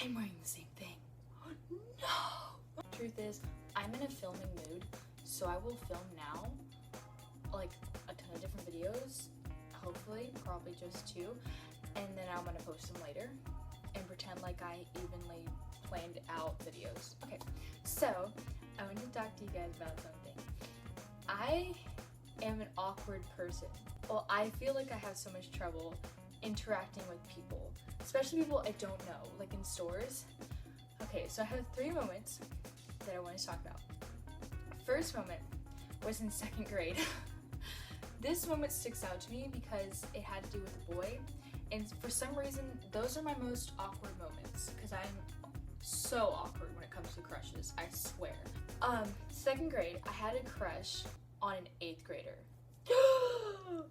I'm wearing the same thing. No! Truth is, I'm in a filming mood, so I will film now, like a ton of different videos, hopefully, probably just 2, and then I'm gonna post them later and pretend like I evenly planned out videos. Okay, so I want to talk to you guys about something. I am an awkward person. Well, I feel like I have so much trouble interacting with people, especially people I don't know, like in stores. Okay, so I have 3 moments that I want to talk about. First moment was in 2nd grade. This moment sticks out to me because it had to do with a boy, and for some reason, those are my most awkward moments because I'm so awkward when it comes to crushes, I swear. 2nd grade, I had a crush on an 8th grader.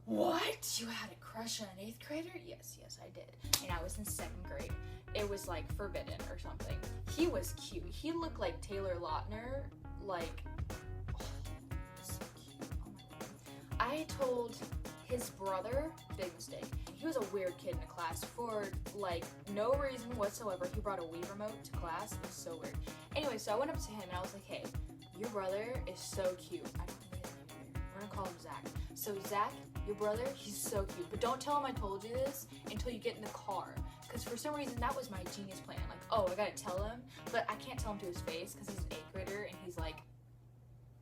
What? You had a crush on an 8th grader? Yes, I did. And I was in 2nd grade. It was like forbidden or something. He was cute. He looked like Taylor Lautner. Like, oh, so cute. Oh my God. I told his brother, big mistake. He was a weird kid in the class for like no reason whatsoever. He brought a Wii remote to class. It was so weird. Anyway, so I went up to him and I was like, hey, your brother is so cute. I don't know his name either. We're gonna call him Zach. So Zach, your brother, he's so cute. But don't tell him I told you this until you get in the car. Because for some reason, that was my genius plan. Like, oh, I gotta tell him. But I can't tell him to his face because he's an 8th grader and he's like,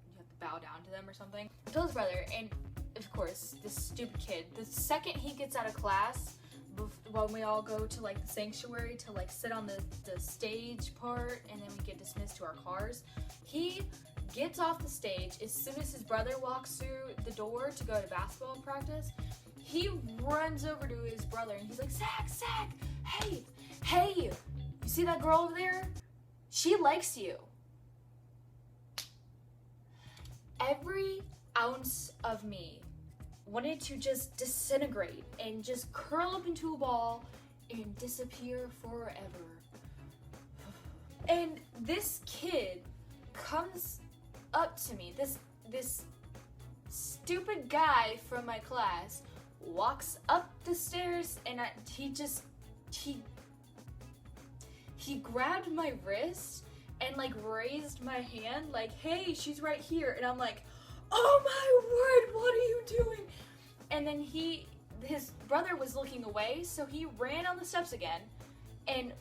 you have to bow down to them or something. I told his brother, and of course, this stupid kid, the second he gets out of class, when we all go to like the sanctuary to like sit on the stage part and then we get dismissed to our cars, he gets off the stage as soon as his brother walks through the door to go to basketball practice. He runs over to his brother and he's like, Zach, hey, you see that girl over there? She likes you. Every ounce of me wanted to just disintegrate and just curl up into a ball and disappear forever. And this kid comes up to me, this stupid guy from my class walks up the stairs and he grabbed my wrist and like raised my hand like, hey, she's right here. And I'm like, oh my word, what are you doing? And then his brother was looking away, so he ran on the steps again and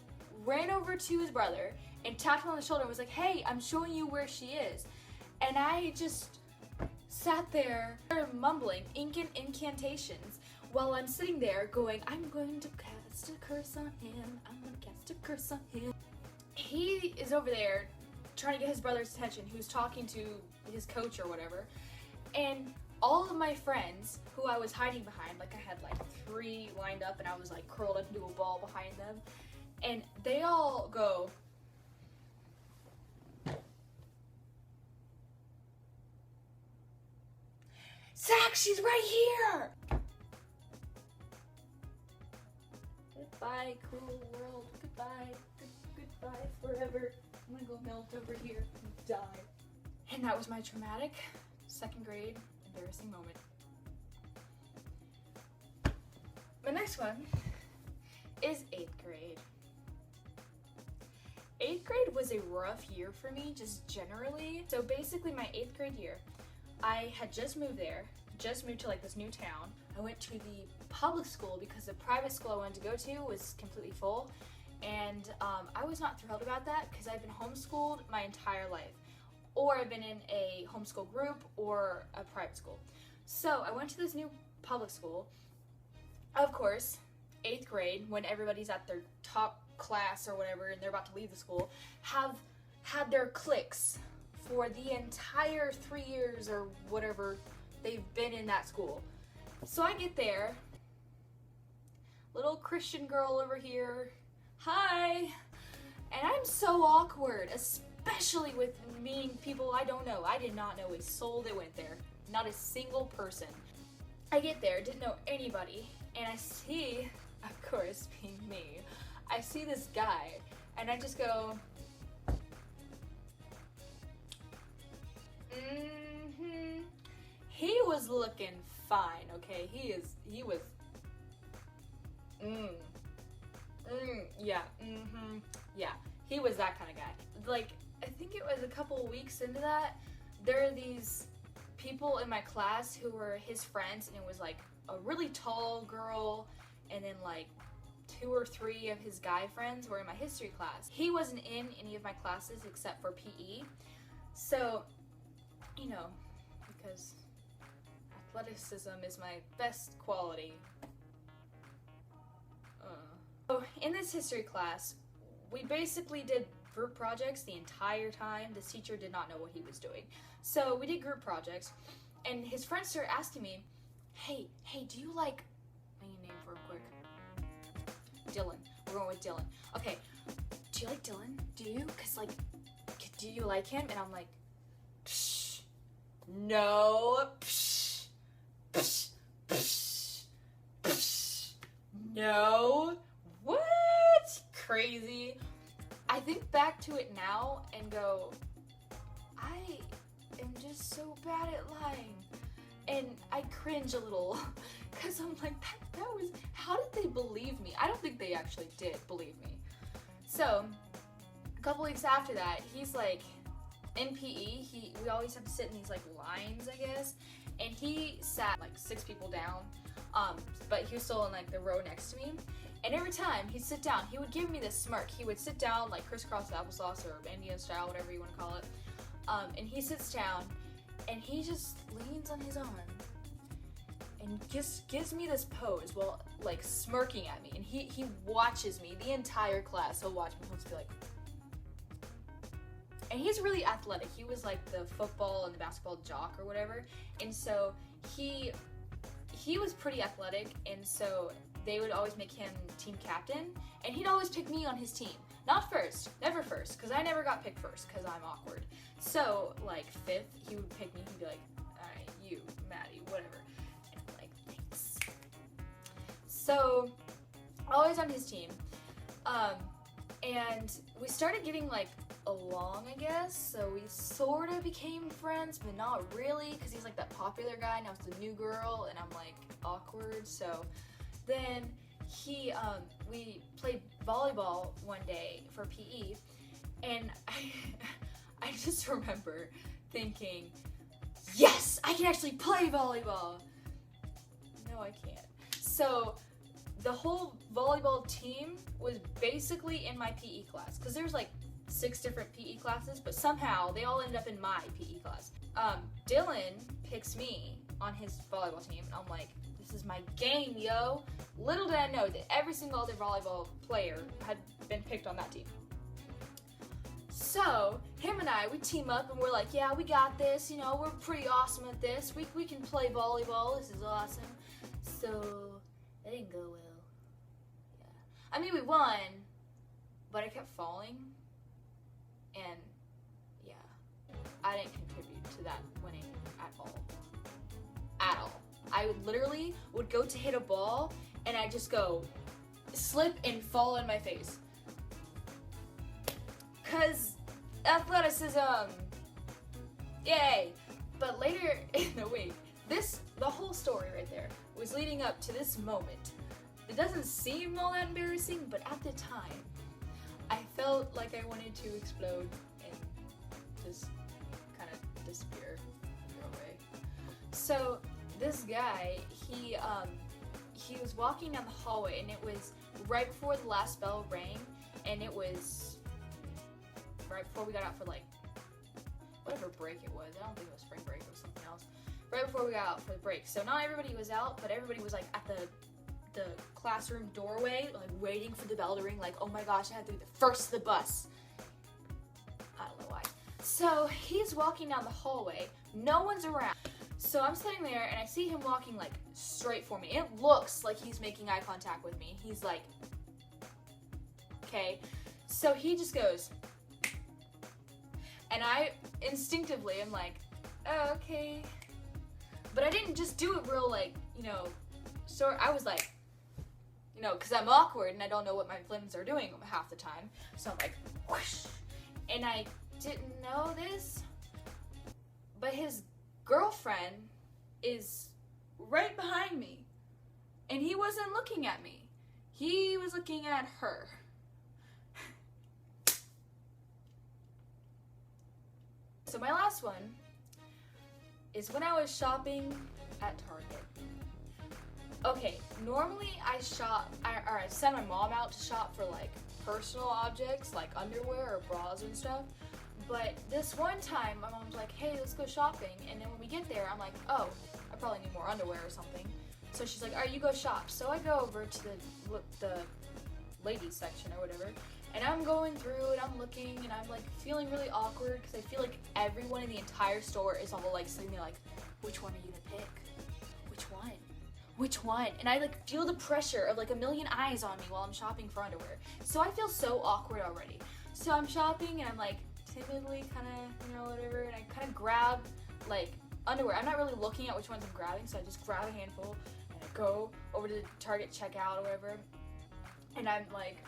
ran over to his brother and tapped him on the shoulder and was like, hey, I'm showing you where she is. And I just sat there mumbling incantations while I'm sitting there going, I'm going to cast a curse on him. I'm going to cast a curse on him. He is over there trying to get his brother's attention, who's talking to his coach or whatever. And all of my friends who I was hiding behind, like I had like 3 lined up and I was like curled up into a ball behind them. And they all go, Zach, she's right here! Goodbye, cruel world. Goodbye. Goodbye forever. I'm gonna go melt over here and die. And that was my traumatic 2nd grade embarrassing moment. My next one is 8th grade. 8th grade was a rough year for me, just generally. So basically my 8th grade year, I had just moved to like this new town. I went to the public school because the private school I wanted to go to was completely full. And I was not thrilled about that because I've been homeschooled my entire life. Or I've been in a homeschool group or a private school. So I went to this new public school. Of course, 8th grade, when everybody's at their top class or whatever and they're about to leave the school, have had their cliques for the entire 3 years or whatever they've been in that school. So I get there, little Christian girl over here, hi, and I'm so awkward, especially with meeting people I don't know. I did not know a soul that went there, not a single person. I get there, didn't know anybody, and I see, of course, being me, I see this guy, and I just go, He was looking fine, okay? He was, Yeah. Yeah. He was that kind of guy. Like, I think it was a couple weeks into that, there are these people in my class who were his friends, and it was like a really tall girl, and then like 2 or 3 of his guy friends were in my history class. He wasn't in any of my classes except for PE. So, you know, because athleticism is my best quality. So in this history class, we basically did group projects the entire time. This teacher did not know what he was doing. So we did group projects, and his friends started asking me, hey, do you like, I need a name for him quick. Dylan. We're going with Dylan. Okay, do you like Dylan? Do you? Because, like, do you like him? And I'm like, psh, no, psh, psh, psh, psh, no. What? Crazy. I think back to it now and go, I am just so bad at lying. And I cringe a little because I'm like, that was, how did they believe me? I don't think they actually did believe me. So a couple weeks after that, he's like, in PE, we always have to sit in these like lines, I guess, and he sat like 6 people down, but he was still in like the row next to me. And every time he'd sit down, he would give me this smirk. He would sit down like crisscross applesauce or Indian style, whatever you want to call it. And he sits down and he just leans on his arm and just gives me this pose while like smirking at me. And he watches me the entire class. He'll watch me. He'll just be like, and he's really athletic. He was like the football and the basketball jock or whatever. And so he was pretty athletic, and so they would always make him team captain, and he'd always pick me on his team. Not first, never first, because I never got picked first, because I'm awkward. So, like, 5th, he would pick me, he'd be like, alright, you, Maddie, whatever. And I'm like, thanks. So, always on his team. And we started getting, like, along, I guess, so we sort of became friends, but not really, because he's, like, that popular guy, now it's the new girl, and I'm, like, awkward, so... Then we played volleyball one day for PE, and I just remember thinking, yes, I can actually play volleyball. No, I can't. So the whole volleyball team was basically in my PE class, because there's like 6 different PE classes, but somehow they all ended up in my PE class. Dylan picks me on his volleyball team, and I'm like, this is my game, yo. Little did I know that every single other volleyball player had been picked on that team. So, him and I, we team up and we're like, yeah, we got this, you know, we're pretty awesome at this. We can play volleyball, this is awesome. So, that didn't go well. Yeah. I mean, we won, but I kept falling. And, yeah, I didn't contribute to that winning at all. At all. I literally would go to hit a ball, and I'd just go slip and fall on my face. 'Cause athleticism! Yay! But later in the week, the whole story right there was leading up to this moment. It doesn't seem all that embarrassing, but at the time, I felt like I wanted to explode and just kind of disappear and go away. So, this guy, he was walking down the hallway, and it was right before the last bell rang, and it was right before we got out for like whatever break it was. I don't think it was spring break, it was something else. Right before we got out for the break. So not everybody was out, but everybody was like at the classroom doorway, like waiting for the bell to ring, like, oh my gosh, I had to be the first to the bus. I don't know why. So he's walking down the hallway, no one's around. So I'm sitting there, and I see him walking, like, straight for me. It looks like he's making eye contact with me. He's like, okay. So he just goes, and I instinctively am like, oh, okay. But I didn't just do it real, like, you know, so I was like, you know, because I'm awkward, and I don't know what my friends are doing half the time. So I'm like, whoosh. And I didn't know this, but his girlfriend is right behind me, and he wasn't looking at me. He was looking at her. So my last one is when I was shopping at Target. Okay, normally I send my mom out to shop for like personal objects like underwear or bras and stuff. But this one time, my mom's like, hey, let's go shopping. And then when we get there, I'm like, oh, I probably need more underwear or something. So she's like, all right, you go shop. So I go over to the ladies section or whatever. And I'm going through and I'm looking and I'm like feeling really awkward because I feel like everyone in the entire store is all like sitting there like, which one are you gonna pick? Which one? Which one? And I like feel the pressure of like a million eyes on me while I'm shopping for underwear. So I feel so awkward already. So I'm shopping and I'm like timidly kind of, whatever, and I kind of grab like underwear. I'm not really looking at which ones I'm grabbing, so I just grab a handful and I go over to the Target checkout or whatever. And I'm like,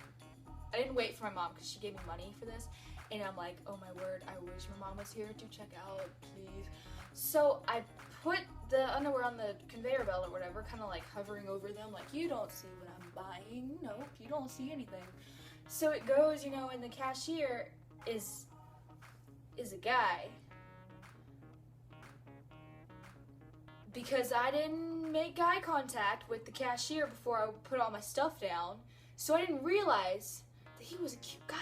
I didn't wait for my mom because she gave me money for this. And I'm like, oh my word, I wish my mom was here to check out, please. So I put the underwear on the conveyor belt or whatever, kind of like hovering over them, like, you don't see what I'm buying. Nope, you don't see anything. So it goes, and the cashier is a guy. Because I didn't make eye contact with the cashier before I put all my stuff down, so I didn't realize that he was a cute guy.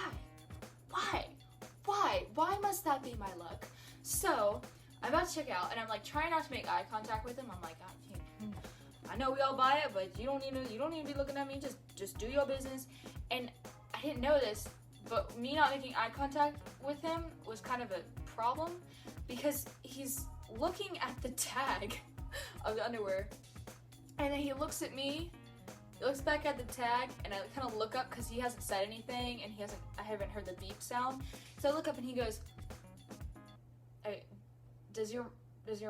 Why must that be my luck? So I'm about to check out and I'm like trying not to make eye contact with him. I'm like, I know we all buy it, but you don't need to be looking at me. Just do your business. And I didn't know this, but me not making eye contact with him was kind of a problem because he's looking at the tag of the underwear, and then he looks at me, he looks back at the tag, and I kind of look up because he hasn't said anything and I haven't heard the beep sound. So I look up and he goes, hey, does your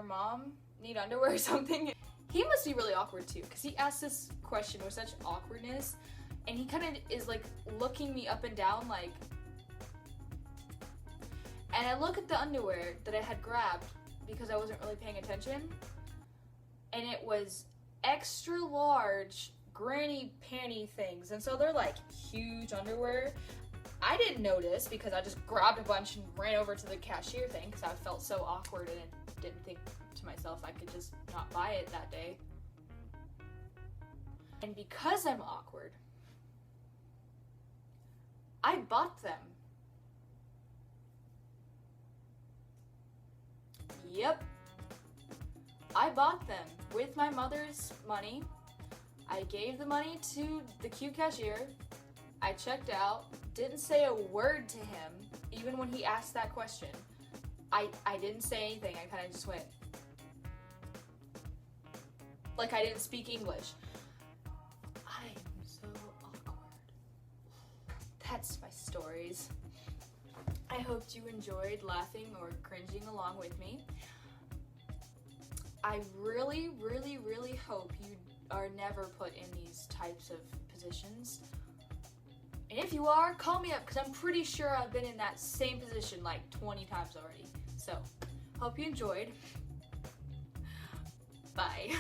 mom need underwear or something? He must be really awkward too because he asked this question with such awkwardness, and he kind of is like looking me up and down like, and I look at the underwear that I had grabbed because I wasn't really paying attention, and it was extra large granny panty things, and so they're like huge underwear. I didn't notice because I just grabbed a bunch and ran over to the cashier thing because I felt so awkward and didn't think to myself I could just not buy it that day. And because I'm awkward, I bought them. Yep. I bought them with my mother's money. I gave the money to the cute cashier. I checked out, didn't say a word to him, even when he asked that question. I didn't say anything, I kind of just went. Like I didn't speak English. I'm so awkward. That's my stories. I hoped you enjoyed laughing or cringing along with me. I really, really, really hope you are never put in these types of positions. And if you are, call me up because I'm pretty sure I've been in that same position like 20 times already. So, hope you enjoyed. Bye.